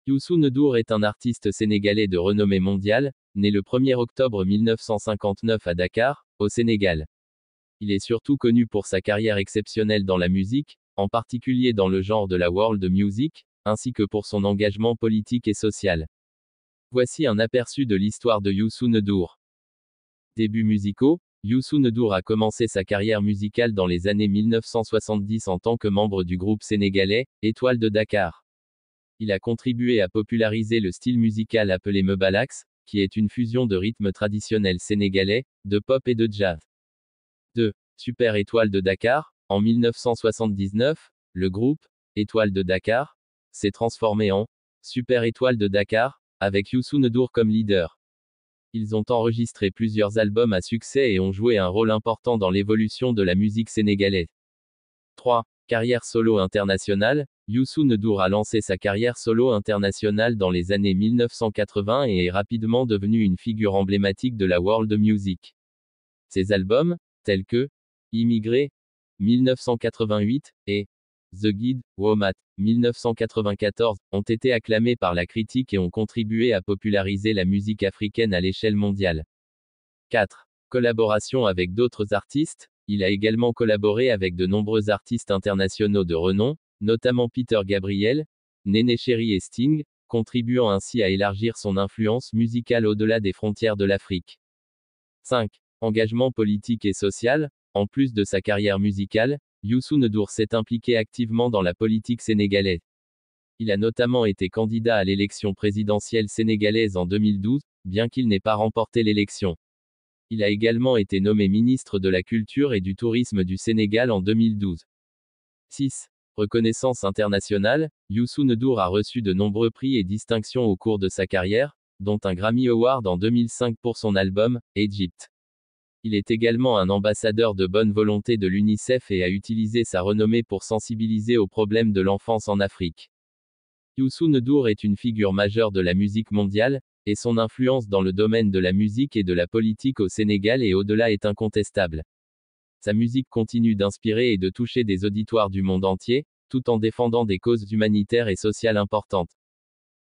Youssou N'Dour est un artiste sénégalais de renommée mondiale, né le 1er octobre 1959 à Dakar, au Sénégal. Il est surtout connu pour sa carrière exceptionnelle dans la musique, en particulier dans le genre de la world music, ainsi que pour son engagement politique et social. Voici un aperçu de l'histoire de Youssou N'Dour. Débuts musicaux, Youssou N'Dour a commencé sa carrière musicale dans les années 1970 en tant que membre du groupe sénégalais, Étoile de Dakar. Il a contribué à populariser le style musical appelé Mbalax, qui est une fusion de rythmes traditionnels sénégalais, de pop et de jazz. 2. Super Étoile de Dakar. En 1979, le groupe, Étoile de Dakar, s'est transformé en Super Étoile de Dakar, avec Youssou N'Dour comme leader. Ils ont enregistré plusieurs albums à succès et ont joué un rôle important dans l'évolution de la musique sénégalaise. 3. Carrière solo internationale. Youssou N'Dour a lancé sa carrière solo internationale dans les années 1980 et est rapidement devenu une figure emblématique de la world music. Ses albums, tels que Immigré, 1988, et The Guide, Womat, 1994, ont été acclamés par la critique et ont contribué à populariser la musique africaine à l'échelle mondiale. 4. Collaboration avec d'autres artistes. Il a également collaboré avec de nombreux artistes internationaux de renom, notamment Peter Gabriel, Néné Chéri et Sting, contribuant ainsi à élargir son influence musicale au-delà des frontières de l'Afrique. 5. Engagement politique et social. En plus de sa carrière musicale, Youssou N'Dour s'est impliqué activement dans la politique sénégalaise. Il a notamment été candidat à l'élection présidentielle sénégalaise en 2012, bien qu'il n'ait pas remporté l'élection. Il a également été nommé ministre de la Culture et du Tourisme du Sénégal en 2012. 6. Reconnaissance internationale. Youssou N'Dour a reçu de nombreux prix et distinctions au cours de sa carrière, dont un Grammy Award en 2005 pour son album, Egypt. Il est également un ambassadeur de bonne volonté de l'UNICEF et a utilisé sa renommée pour sensibiliser aux problèmes de l'enfance en Afrique. Youssou N'Dour est une figure majeure de la musique mondiale, et son influence dans le domaine de la musique et de la politique au Sénégal et au-delà est incontestable. Sa musique continue d'inspirer et de toucher des auditoires du monde entier, tout en défendant des causes humanitaires et sociales importantes.